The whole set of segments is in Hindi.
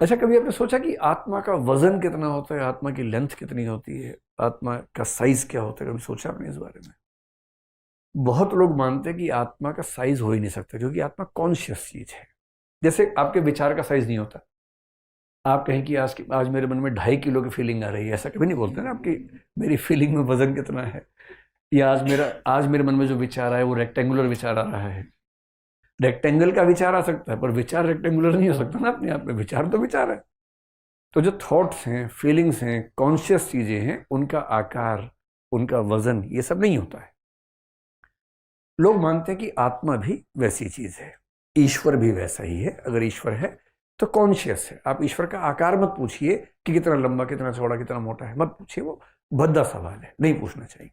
अच्छा, कभी आपने सोचा कि आत्मा का वजन कितना होता है, आत्मा की लेंथ कितनी होती है, आत्मा का साइज क्या होता है? कभी सोचा आपने इस बारे में? बहुत लोग मानते हैं कि आत्मा का साइज हो ही नहीं सकता, क्योंकि आत्मा कॉन्शियस चीज है। जैसे आपके विचार का साइज नहीं होता। आप कहें कि आज मेरे मन में 2.5 किलो की फीलिंग आ रही है, ऐसा कभी नहीं बोलते ना आपकी मेरी फीलिंग में वजन कितना है। या आज मेरे मन में जो विचार आया वो रेक्टेंगुलर विचार आ रहा है। रेक्टेंगल का विचार आ सकता है, पर विचार रेक्टेंगुलर नहीं हो सकता ना अपने आप में। विचार तो विचार है। तो जो थॉट्स हैं, फीलिंग्स हैं, कॉन्शियस चीजें हैं, उनका आकार, उनका वजन, ये सब नहीं होता है। लोग मानते हैं कि आत्मा भी वैसी चीज है, ईश्वर भी वैसा ही है। अगर ईश्वर है तो कॉन्शियस है। आप ईश्वर का आकार मत पूछिए कि कितना लंबा, कितना चौड़ा, कितना मोटा है, मत पूछिए। वो भद्दा सवाल है, नहीं पूछना चाहिए।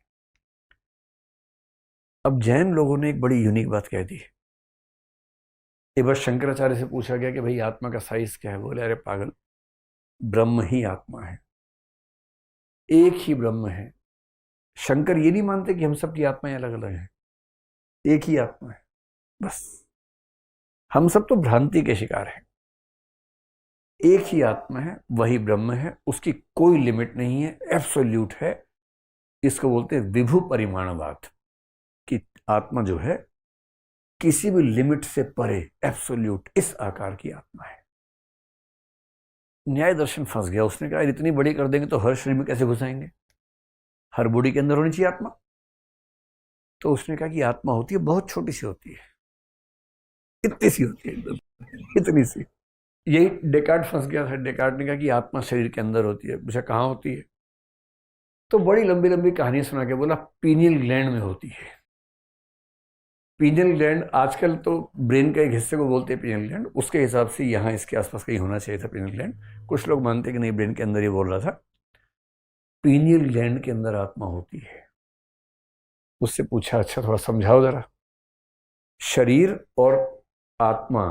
अब जैन लोगों ने एक बड़ी यूनिक बात कह दी। एक बार शंकराचार्य से पूछा गया कि भाई आत्मा का साइज क्या है? बोले, अरे पागल, ब्रह्म ही आत्मा है, एक ही ब्रह्म है। शंकर ये नहीं मानते कि हम सबकी आत्माएं अलग अलग हैं, एक ही आत्मा है बस। हम सब तो भ्रांति के शिकार हैं। एक ही आत्मा है, वही ब्रह्म है, उसकी कोई लिमिट नहीं है, एब्सोल्यूट है। इसको बोलते हैं विभु परिमाणवाद, कि आत्मा जो है किसी भी लिमिट से परे, एब्सोल्यूट, इस आकार की आत्मा है। न्याय दर्शन फंस गया। उसने कहा इतनी बड़ी कर देंगे तो हर शरीर में कैसे घुसाएंगे? हर बॉडी के अंदर होनी चाहिए आत्मा। तो उसने कहा कि आत्मा होती है, बहुत छोटी सी होती है, इतनी सी होती है, एकदम इतनी सी। यही डेकार्ड फंस गया था। डेकार्ड ने कहा कि आत्मा शरीर के अंदर होती है। पूछा कहाँ होती है? तो बड़ी लंबी लंबी कहानी सुना के बोला पीनियल ग्लैंड में होती है। पीनियल ग्लैंड, आजकल तो ब्रेन के एक हिस्से को बोलते हैं पीनियल ग्लैंड, उसके हिसाब से यहाँ इसके आसपास कहीं होना चाहिए था पीनियल ग्लैंड। कुछ लोग मानते हैं कि नहीं, ब्रेन के अंदर ही बोल रहा था। पीनियल ग्लैंड के अंदर आत्मा होती है। उससे पूछा अच्छा थोड़ा समझाओ जरा। शरीर और आत्मा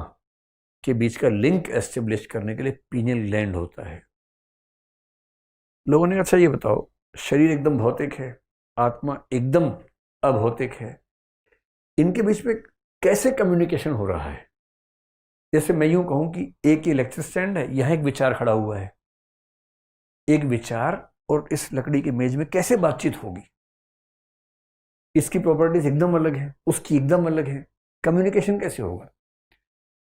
के बीच का लिंक एस्टेब्लिश करने के लिए पीनियल ग्लैंड होता है। लोगों ने कहा अच्छा ये बताओ, शरीर एकदम भौतिक है, आत्मा एकदम अभौतिक है, इनके बीच में कैसे कम्युनिकेशन हो रहा है? जैसे मैं यूं कहूं कि एक इलेक्ट्रिक स्टैंड है, यहां एक विचार खड़ा हुआ है। एक विचार और इस लकड़ी की मेज में कैसे बातचीत होगी? इसकी प्रॉपर्टीज एकदम अलग है, उसकी एकदम अलग है, कम्युनिकेशन कैसे होगा?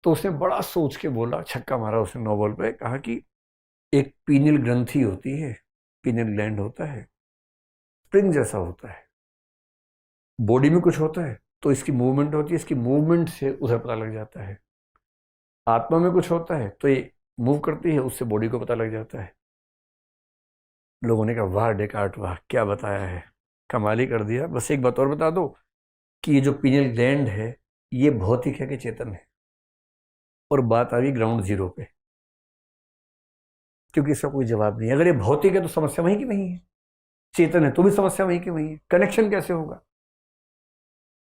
तो उसने बड़ा सोच के बोला, छक्का मारा उसने नोबल पे, कहा कि एक पीनियल ग्रंथि होती है, पीनियल ग्लैंड होता है, स्प्रिंग जैसा होता है। बॉडी में कुछ होता है तो इसकी मूवमेंट होती है, इसकी मूवमेंट से उधर पता लग जाता है। आत्मा में कुछ होता है तो ये मूव करती है, उससे बॉडी को पता लग जाता है। लोगों ने कहा वाह डेकार्ट, वाह क्या बताया है, कमाल ही कर दिया। बस एक बात और बता दो कि ये जो पीनियल ग्लैंड है, ये भौतिक है कि चेतन है? और बात आ गई ग्राउंड जीरो पे, क्योंकि इसका कोई जवाब नहीं है। अगर ये भौतिक है तो समस्या वहीं की वहीं है, चेतन है तो भी समस्या वहीं की वहीं है, कनेक्शन कैसे होगा?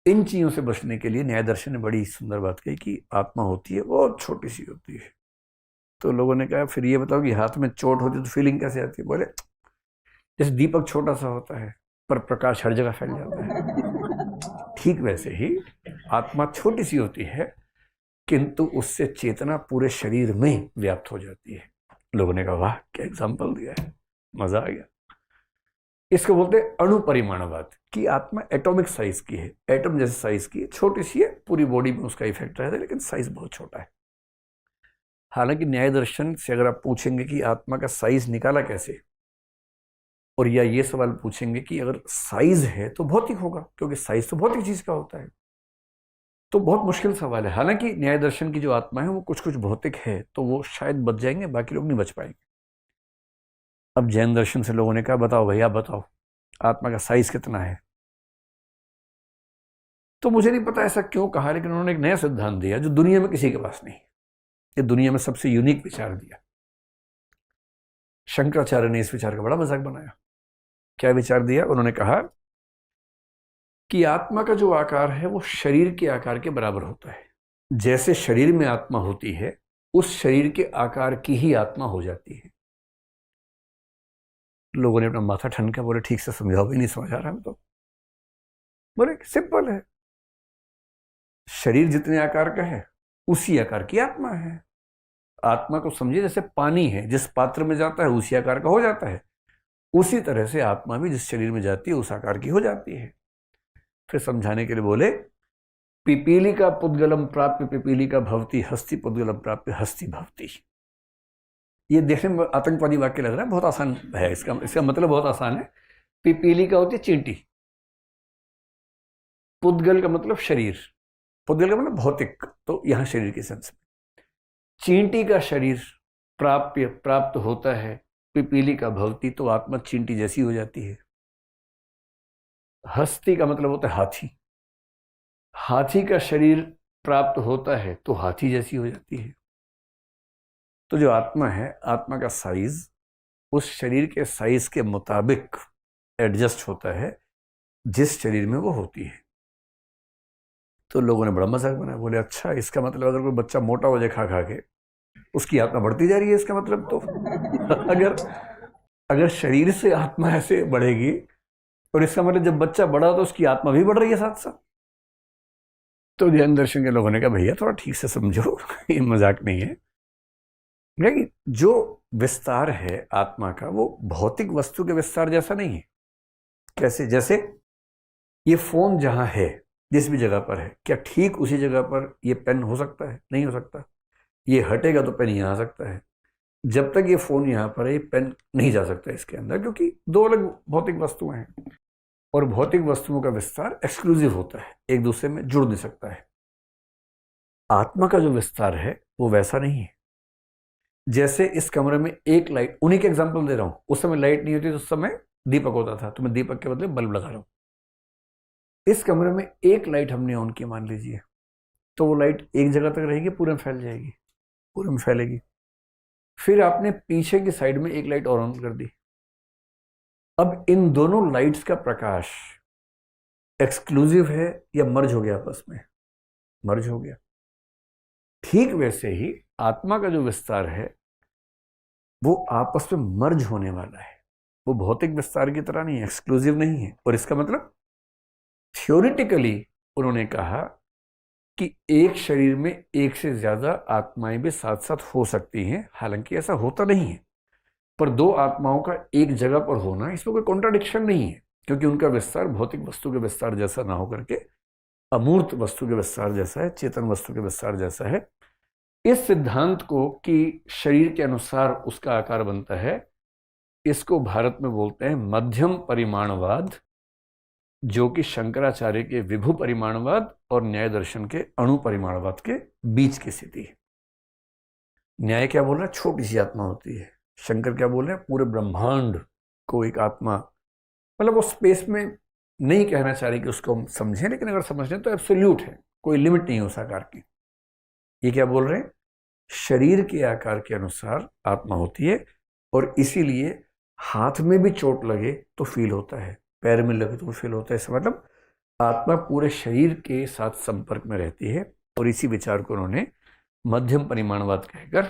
इन चीजों से बचने के लिए न्याय दर्शन ने बड़ी सुंदर बात कही कि आत्मा होती है, बहुत छोटी सी होती है। तो लोगों ने कहा फिर ये बताओ कि हाथ में चोट होती है तो फीलिंग कैसे आती है? बोले जैसे दीपक छोटा सा होता है पर प्रकाश हर जगह फैल जाता है, ठीक वैसे ही आत्मा छोटी सी होती है, किंतु उससे चेतना पूरे शरीर में व्याप्त हो जाती है। लोगों ने कहा वाह क्या एग्जाम्पल दिया है, मजा आ गया। इसको बोलते हैं अणुपरिमाणवाद, कि आत्मा एटॉमिक साइज की है, एटम जैसे साइज की है, छोटी सी है, पूरी बॉडी में उसका इफेक्ट रहता है, लेकिन साइज बहुत छोटा है। हालांकि न्याय दर्शन से अगर आप पूछेंगे कि आत्मा का साइज निकाला कैसे, और या ये सवाल पूछेंगे कि अगर साइज है तो भौतिक होगा, क्योंकि साइज तो भौतिक चीज का होता है, तो बहुत मुश्किल सवाल है। हालांकि न्याय दर्शन की जो आत्मा है वो कुछ कुछ भौतिक है, तो वो शायद बच जाएंगे, बाकी लोग नहीं बच पाएंगे। अब जैन दर्शन से लोगों ने कहा बताओ भैया बताओ, आत्मा का साइज कितना है? तो मुझे नहीं पता ऐसा क्यों कहा, लेकिन उन्होंने एक नया सिद्धांत दिया जो दुनिया में किसी के पास नहीं। ये दुनिया में सबसे यूनिक विचार दिया। शंकराचार्य ने इस विचार का बड़ा मजाक बनाया। क्या विचार दिया? उन्होंने कहा कि आत्मा का जो आकार है वो शरीर के आकार के बराबर होता है। जैसे शरीर में आत्मा होती है, उस शरीर के आकार की ही आत्मा हो जाती है। लोगों ने अपना माथा ठनका, बोले ठीक से समझाओ, भी नहीं समझ आ रहा हम तो। बोले सिंपल है, शरीर जितने आकार का है उसी आकार की आत्मा है। आत्मा को समझिए जैसे पानी है, जिस पात्र में जाता है उसी आकार का हो जाता है, उसी तरह से आत्मा भी जिस शरीर में जाती है उस आकार की हो जाती है। फिर समझाने के लिए बोले, पिपीली का पुद्गलम प्राप्य पिपीली का भवती, हस्ती पुद्गलम प्राप्य हस्ती भवती। ये देखने में आतंकवादी वाक्य लग रहा है, बहुत आसान है, इसका मतलब बहुत आसान है। पिपीली का होती है चींटी, पुद्गल का मतलब शरीर, पुद्गल का मतलब भौतिक, तो यहां शरीर के सेंस में। चींटी का शरीर प्राप्त होता है, पिपीली का भवती, तो आत्मा चींटी जैसी हो जाती है। हस्ती का मतलब होता है हाथी, हाथी का शरीर प्राप्त होता है तो हाथी जैसी हो जाती है। तो जो आत्मा है, आत्मा का साइज उस शरीर के साइज के मुताबिक एडजस्ट होता है जिस शरीर में वो होती है। तो लोगों ने बड़ा मजाक बनाया, बोले अच्छा इसका मतलब अगर कोई बच्चा मोटा हो जाए खा खा के, उसकी आत्मा बढ़ती जा रही है इसका मतलब। तो अगर शरीर से आत्मा ऐसे बढ़ेगी, और इसका मतलब जब बच्चा बढ़ा तो उसकी आत्मा भी बढ़ रही है साथ साथ। तो जैन दर्शन के लोगों ने कहा भैया थोड़ा ठीक से समझो, ये मजाक नहीं है। लेकिन जो विस्तार है आत्मा का वो भौतिक वस्तु के विस्तार जैसा नहीं है। कैसे? जैसे ये फोन जहां है, जिस भी जगह पर है, क्या ठीक उसी जगह पर ये पेन हो सकता है? नहीं हो सकता। ये हटेगा तो पेन यहां आ सकता है। जब तक ये फोन यहां पर है, ये पेन नहीं जा सकता इसके अंदर, क्योंकि दो अलग भौतिक वस्तुएं हैं। और भौतिक वस्तुओं का विस्तार एक्सक्लूसिव होता है, एक दूसरे में जुड़ नहीं सकता है। आत्मा का जो विस्तार है वो वैसा नहीं है। जैसे इस कमरे में एक लाइट, उन्हीं के एग्जांपल दे रहा हूं, उस समय लाइट नहीं होती तो उस समय दीपक होता था, तो मैं दीपक के बदले बल्ब लगा रहा हूं। इस कमरे में एक लाइट हमने ऑन की मान लीजिए, तो वो लाइट एक जगह तक रहेगी, पूरे में फैल जाएगी, पूरे में फैलेगी। फिर आपने पीछे की साइड में एक लाइट और ऑन कर दी। अब इन दोनों लाइट्स का प्रकाश एक्सक्लूसिव है या मर्ज हो गया आपस में? मर्ज हो गया। ठीक वैसे ही आत्मा का जो विस्तार है वो आपस में मर्ज होने वाला है। वो भौतिक विस्तार की तरह नहीं है, एक्सक्लूसिव नहीं है। और इसका मतलब थ्योरेटिकली उन्होंने कहा कि एक शरीर में एक से ज्यादा आत्माएं भी साथ साथ हो सकती हैं। हालांकि ऐसा होता नहीं है, पर दो आत्माओं का एक जगह पर होना, इसमें कोई कॉन्ट्राडिक्शन नहीं है, क्योंकि उनका विस्तार भौतिक वस्तु के विस्तार जैसा ना होकर के अमूर्त वस्तु के विस्तार जैसा है, चेतन वस्तु के विस्तार जैसा है। इस सिद्धांत को कि शरीर के अनुसार उसका आकार बनता है, इसको भारत में बोलते हैं मध्यम परिमाणवाद, जो कि शंकराचार्य के विभु परिमाणवाद और न्याय दर्शन के अणु परिमाणवाद के बीच की स्थिति है। न्याय क्या बोल रहा है? छोटी सी आत्मा होती है। शंकर क्या बोल रहे हैं? पूरे ब्रह्मांड को एक आत्मा, मतलब वो स्पेस में नहीं कहना चाह रही कि उसको हम समझें, लेकिन अगर समझें तो एब्सोल्यूट है, कोई लिमिट नहीं है उस आकार की। ये क्या बोल रहे हैं? शरीर के आकार के अनुसार आत्मा होती है, और इसीलिए हाथ में भी चोट लगे तो फील होता है, पैर में लगे तो फील होता है। इसका मतलब आत्मा पूरे शरीर के साथ संपर्क में रहती है। और इसी विचार को उन्होंने मध्यम परिमाणवाद कहकर